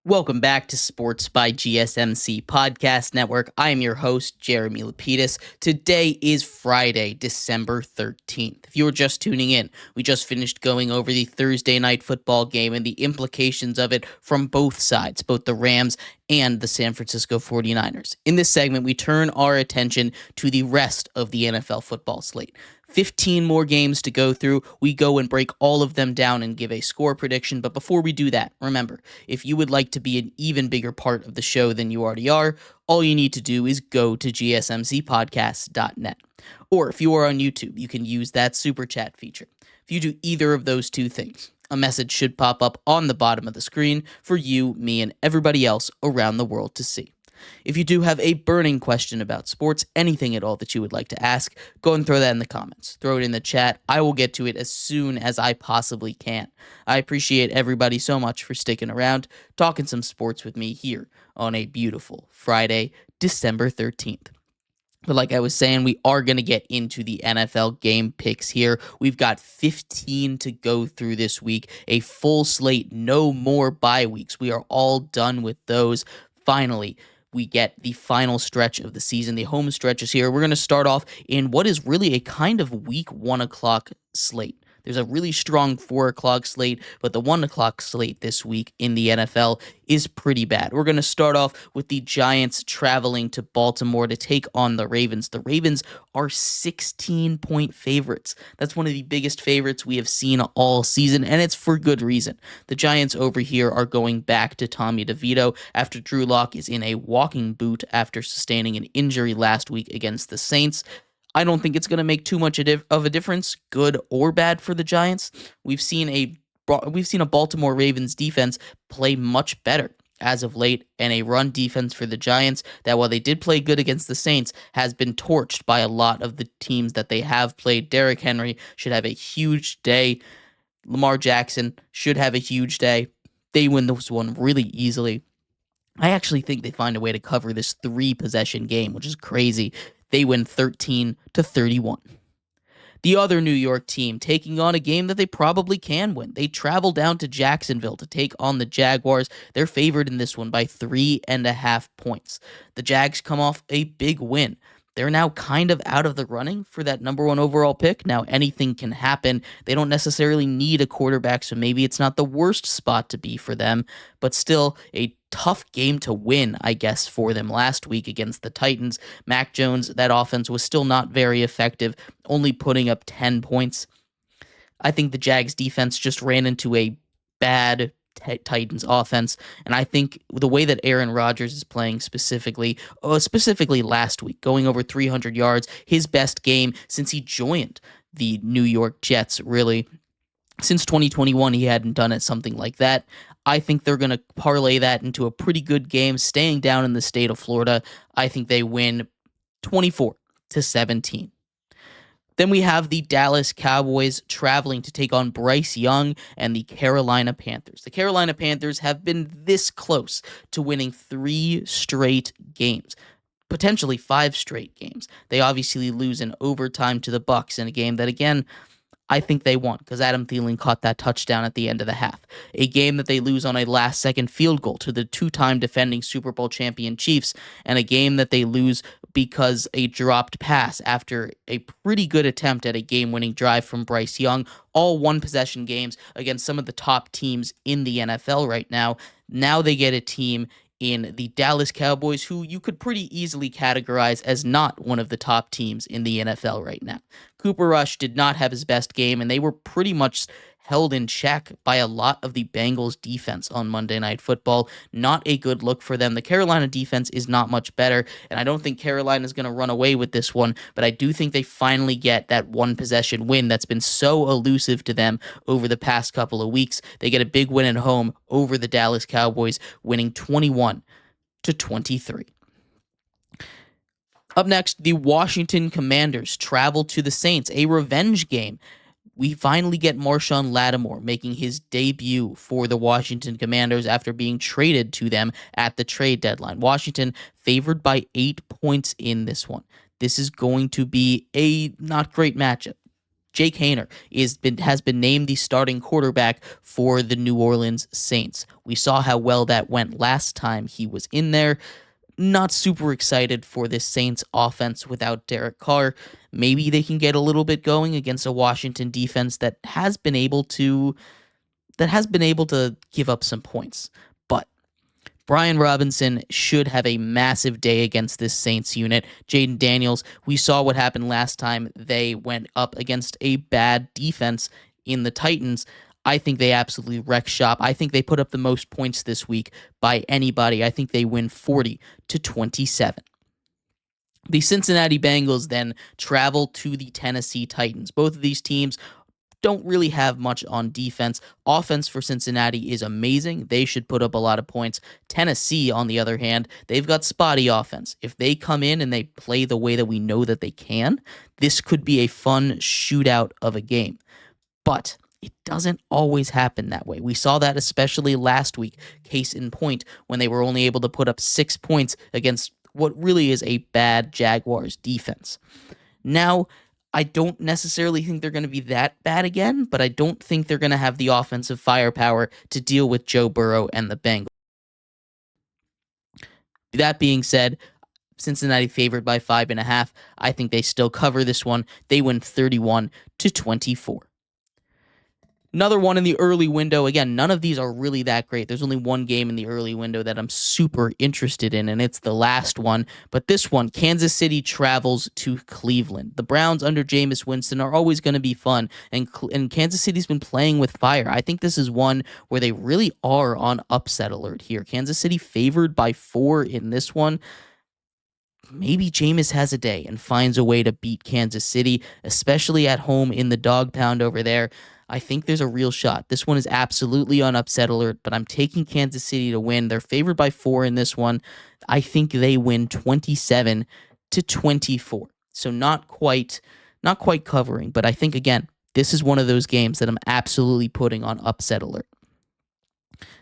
Welcome back to Sports by GSMC Podcast Network. I am your host, Jeremy Lapidus. Today is Friday, December 13th. If you were just tuning in, we just finished going over the Thursday night football game and the implications of it from both sides, both the Rams and the San Francisco 49ers. In this segment, we turn our attention to the rest of the NFL football slate. 15 more games to go through. We go and break all of them down and give a score prediction. But before we do that, remember, if you would like to be an even bigger part of the show than you already are, all you need to do is go to gsmcpodcast.net. Or if you are on YouTube, you can use that super chat feature. If you do either of those two things, a message should pop up on the bottom of the screen for you, me, and everybody else around the world to see. If you do have a burning question about sports, anything at all that you would like to ask, go and throw that in the comments. Throw it in the chat. I will get to it as soon as I possibly can. I appreciate everybody so much for sticking around, talking some sports with me here on a beautiful Friday, December 13th. But like I was saying, we are going to get into the NFL game picks here. We've got 15 to go through this week, a full slate, no more bye weeks. We are all done with those. Finally, we get the final stretch of the season. The home stretch is here. We're going to start off in what is really a kind of week 1 o'clock slate. There's a really strong 4 o'clock slate, but the 1 o'clock slate this week in the NFL is pretty bad. We're going to start off with the Giants traveling to Baltimore to take on the Ravens. The Ravens are 16-point favorites. That's one of the biggest favorites we have seen all season, and it's for good reason. The Giants over here are going back to Tommy DeVito after Drew Lock is in a walking boot after sustaining an injury last week against the Saints. I don't think it's going to make too much of a difference, good or bad, for the Giants. We've seen a Baltimore Ravens defense play much better as of late, and a run defense for the Giants that, while they did play good against the Saints, has been torched by a lot of the teams that they have played. Derrick Henry should have a huge day. Lamar Jackson should have a huge day. They win this one really easily. I actually think they find a way to cover this 3-possession game, which is crazy. They win 13-31. The other New York team taking on a game that they probably can win. They travel down to Jacksonville to take on the Jaguars. They're favored in this one by 3.5 points. The Jags come off a big win. They're now kind of out of the running for that number 1 overall pick. Now, anything can happen. They don't necessarily need a quarterback, so maybe it's not the worst spot to be for them, but still a tough game to win, I guess, for them last week against the Titans. Mac Jones, that offense was still not very effective, only putting up 10 points. I think the Jags defense just ran into a bad Titans offense, and I think the way that Aaron Rodgers is playing specifically last week, going over 300 yards, his best game since he joined the New York Jets, really. Since 2021, he hadn't done it something like that. I think they're going to parlay that into a pretty good game, staying down in the state of Florida. I think they win 24-17. Then we have the Dallas Cowboys traveling to take on Bryce Young and the Carolina Panthers. The Carolina Panthers have been this close to winning 3 straight games, potentially 5 straight games. They obviously lose in overtime to the Bucs in a game that, again, I think they won because Adam Thielen caught that touchdown at the end of the half. A game that they lose on a last-second field goal to the 2-time defending Super Bowl champion Chiefs, and a game that they lose because a dropped pass after a pretty good attempt at a game-winning drive from Bryce Young. All one-possession games against some of the top teams in the NFL right now. Now they get a team in the Dallas Cowboys, who you could pretty easily categorize as not one of the top teams in the NFL right now. Cooper Rush did not have his best game, and they were pretty much held in check by a lot of the Bengals defense on Monday Night Football. Not a good look for them. The Carolina defense is not much better, and I don't think Carolina is going to run away with this one, but I do think they finally get that one-possession win that's been so elusive to them over the past couple of weeks. They get a big win at home over the Dallas Cowboys, winning 21-23. Up next, the Washington Commanders travel to the Saints, a revenge game. We finally get Marshawn Lattimore making his debut for the Washington Commanders after being traded to them at the trade deadline. Washington favored by 8 points in this one. This is going to be a not great matchup. Jake Haener has been named the starting quarterback for the New Orleans Saints. We saw how well that went last time he was in there. Not super excited for this Saints offense without Derek Carr. Maybe they can get a little bit going against a Washington defense that has been able to give up some points. But Brian Robinson should have a massive day against this Saints unit. Jaden Daniels, we saw what happened last time they went up against a bad defense in the Titans. I think they absolutely wreck shop. I think they put up the most points this week by anybody. I think they win 40-27. The Cincinnati Bengals then travel to the Tennessee Titans. Both of these teams don't really have much on defense. Offense for Cincinnati is amazing. They should put up a lot of points. Tennessee, on the other hand, they've got spotty offense. If they come in and they play the way that we know that they can, this could be a fun shootout of a game. But it doesn't always happen that way. We saw that especially last week, case in point, when they were only able to put up 6 points against what really is a bad Jaguars defense. Now, I don't necessarily think they're going to be that bad again, but I don't think they're going to have the offensive firepower to deal with Joe Burrow and the Bengals. That being said, Cincinnati favored by 5.5. I think they still cover this one. They win 31-24. Another one in the early window. Again, none of these are really that great. There's only one game in the early window that I'm super interested in, and it's the last one. But this one, Kansas City travels to Cleveland. The Browns under Jameis Winston are always going to be fun, and Kansas City's been playing with fire. I think this is one where they really are on upset alert here. Kansas City favored by 4 in this one. Maybe Jameis has a day and finds a way to beat Kansas City, especially at home in the dog pound over there. I think there's a real shot. This one is absolutely on upset alert, but I'm taking Kansas City to win. They're favored by 4 in this one. I think they win 27-24. So not quite covering, but I think, again, this is one of those games that I'm absolutely putting on upset alert.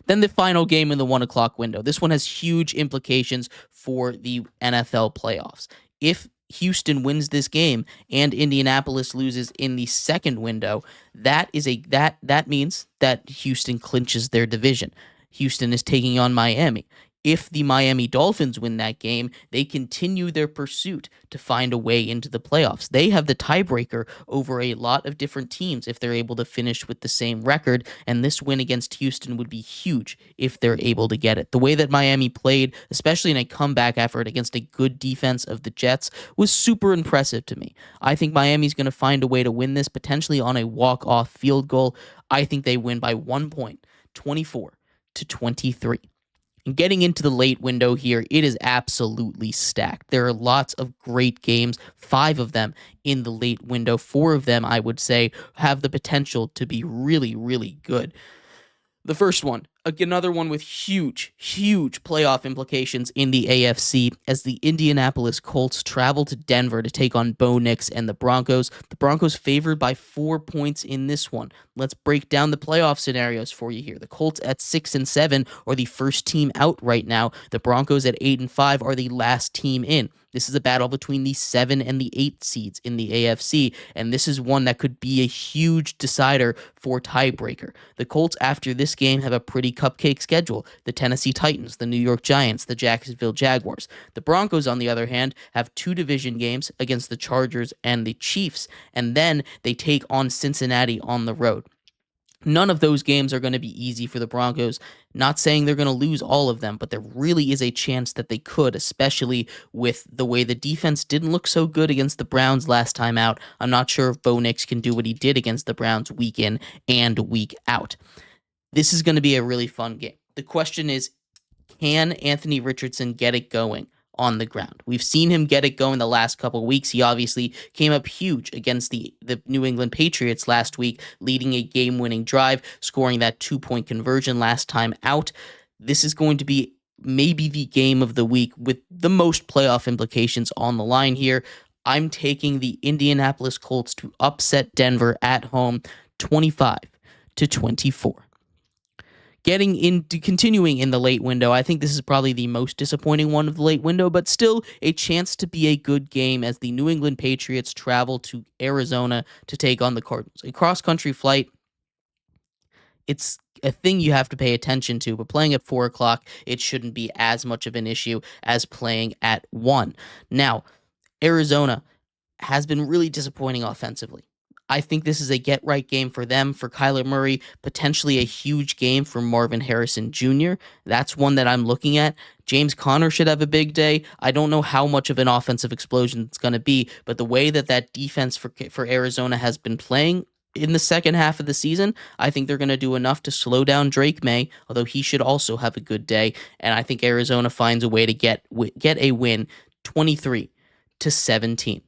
Then the final game in the 1 o'clock window. This one has huge implications for the NFL playoffs. If Houston wins this game and Indianapolis loses in the second window, that means that Houston clinches their division. Houston is taking on Miami. If the Miami Dolphins win that game, they continue their pursuit to find a way into the playoffs. They have the tiebreaker over a lot of different teams if they're able to finish with the same record, and this win against Houston would be huge if they're able to get it. The way that Miami played, especially in a comeback effort against a good defense of the Jets, was super impressive to me. I think Miami's going to find a way to win this, potentially on a walk-off field goal. I think they win by 1 point, 24-23. And getting into the late window here, it is absolutely stacked. There are lots of great games, 5 of them in the late window. 4 of them, I would say, have the potential to be really, really good. The first one, another one with huge playoff implications in the AFC as the Indianapolis Colts travel to Denver to take on Bo Nix and the Broncos. The Broncos favored by 4 points in this one. Let's break down the playoff scenarios for you here. The Colts at 6-7 are the first team out right now. The Broncos at 8-5 are the last team in. This is a battle between the 7 and the 8 seeds in the AFC, and this is one that could be a huge decider for tiebreaker. The Colts, after this game, have a pretty cupcake schedule. The Tennessee Titans, the New York Giants, the Jacksonville Jaguars. The Broncos, on the other hand, have 2 division games against the Chargers and the Chiefs, and then they take on Cincinnati on the road. None of those games are going to be easy for the Broncos. Not saying they're going to lose all of them, but there really is a chance that they could, especially with the way the defense didn't look so good against the Browns last time out. I'm not sure if Bo Nix can do what he did against the Browns week in and week out. This is going to be a really fun game. The question is, can Anthony Richardson get it going on the ground? We've seen him get it going the last couple of weeks. He obviously came up huge against the New England Patriots last week, leading a game-winning drive, scoring that 2-point conversion last time out. This is going to be maybe the game of the week with the most playoff implications on the line here. I'm taking the Indianapolis Colts to upset Denver at home 25-24. Continuing in the late window, I think this is probably the most disappointing one of the late window, but still a chance to be a good game as the New England Patriots travel to Arizona to take on the Cardinals. A cross-country flight, it's a thing you have to pay attention to, but playing at 4 o'clock, it shouldn't be as much of an issue as playing at 1. Now, Arizona has been really disappointing offensively. I think this is a get-right game for them, for Kyler Murray, potentially a huge game for Marvin Harrison Jr. That's one that I'm looking at. James Conner should have a big day. I don't know how much of an offensive explosion it's going to be, but the way that defense for Arizona has been playing in the second half of the season, I think they're going to do enough to slow down Drake May, although he should also have a good day, and I think Arizona finds a way to get a win 23-17.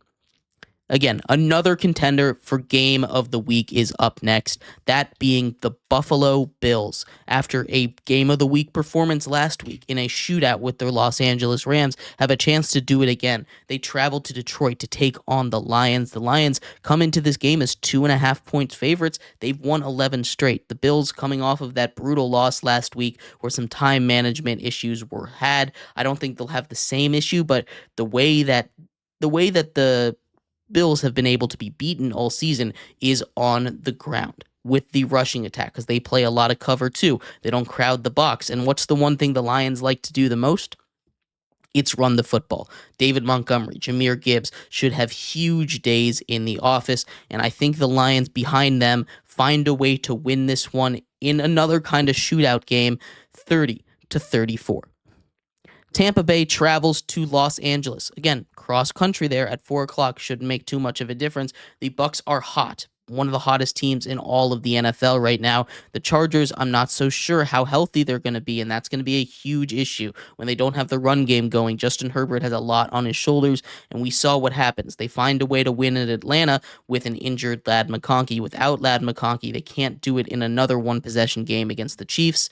Again, another contender for game of the week is up next, that being the Buffalo Bills. After a game of the week performance last week in a shootout with their Los Angeles Rams, have a chance to do it again. They travel to Detroit to take on the Lions. The Lions come into this game as 2.5 points favorites. They've won 11 straight. The Bills, coming off of that brutal loss last week where some time management issues were had. I don't think they'll have the same issue, but the way that the Bills have been able to be beaten all season is on the ground with the rushing attack, because they play a lot of cover too. They don't crowd the box. And what's the one thing the Lions like to do the most? It's run the football. David Montgomery, Jahmyr Gibbs should have huge days in the office, and I think the Lions behind them find a way to win this one in another kind of shootout game, 30-34. Tampa Bay travels to Los Angeles. Again, cross country there at 4 o'clock shouldn't make too much of a difference. The Bucks are hot. One of the hottest teams in all of the NFL right now. The Chargers, I'm not so sure how healthy they're going to be, and that's going to be a huge issue when they don't have the run game going. Justin Herbert has a lot on his shoulders, and we saw what happens. They find a way to win in Atlanta with an injured Ladd McConkey. Without Ladd McConkey, they can't do it in another one-possession game against the Chiefs.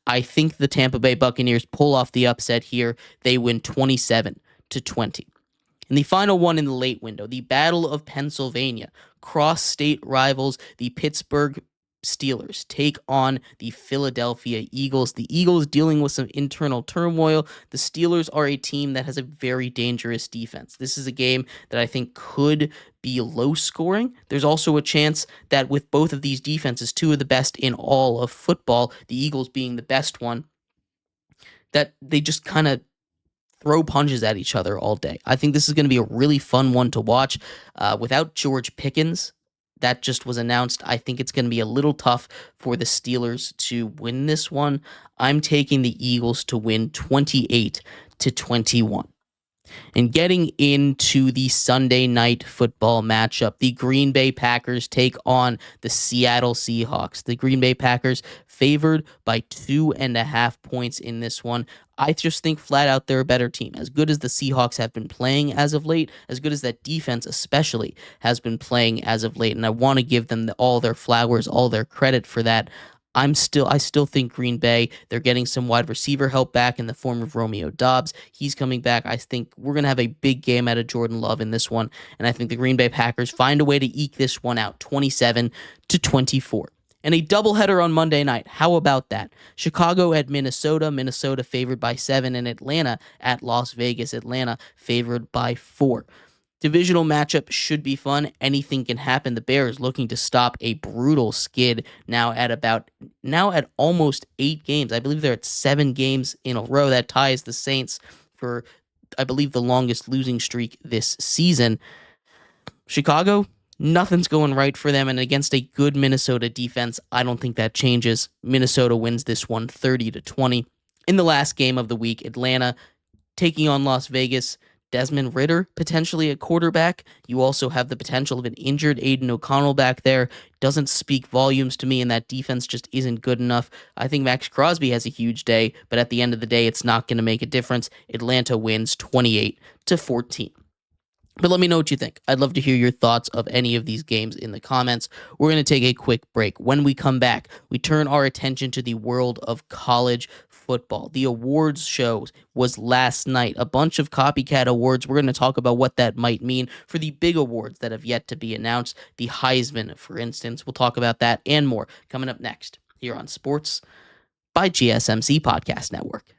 I think the Tampa Bay Buccaneers pull off the upset here. They win 27-20. And the final one in the late window, the Battle of Pennsylvania. Cross-state rivals, the Pittsburgh Steelers take on the Philadelphia Eagles. The Eagles dealing with some internal turmoil. The Steelers are a team that has a very dangerous defense. This is a game that I think could be low scoring. There's also a chance that with both of these defenses, two of the best in all of football, the Eagles being the best one, that they just kind of throw punches at each other all day. I think this is going to be a really fun one to watch. Without George Pickens, that just was announced, I think it's going to be a little tough for the Steelers to win this one. I'm taking the Eagles to win 28-21. And getting into the Sunday night football matchup, the Green Bay Packers take on the Seattle Seahawks. The Green Bay Packers favored by 2.5 points in this one. I just think flat out they're a better team. As good as the Seahawks have been playing as of late, as good as that defense especially has been playing as of late, and I want to give them all their flowers, all their credit for that. I still think Green Bay, they're getting some wide receiver help back in the form of Romeo Doubs. He's coming back. I think we're going to have a big game out of Jordan Love in this one, and I think the Green Bay Packers find a way to eke this one out 27-24. And a doubleheader on Monday night. How about that? Chicago at Minnesota. Minnesota favored by 7, and Atlanta at Las Vegas. Atlanta favored by 4. Divisional matchup should be fun. Anything can happen. The Bears looking to stop a brutal skid now at almost 8 games. I believe they're at 7 games in a row. That ties the Saints for, I believe, the longest losing streak this season. Chicago, nothing's going right for them, and against a good Minnesota defense, I don't think that changes. Minnesota wins this one 30-20. In the last game of the week, Atlanta taking on Las Vegas. Desmond Ridder, potentially a quarterback. You also have the potential of an injured Aiden O'Connell back there. Doesn't speak volumes to me, and that defense just isn't good enough. I think Max Crosby has a huge day, but at the end of the day, it's not going to make a difference. Atlanta wins 28-14. But let me know what you think. I'd love to hear your thoughts of any of these games in the comments. We're going to take a quick break. When we come back, we turn our attention to the world of college football. The awards show was last night. A bunch of copycat awards. We're going to talk about what that might mean for the big awards that have yet to be announced. The Heisman, for instance. We'll talk about that and more coming up next here on Sports by GSMC Podcast Network.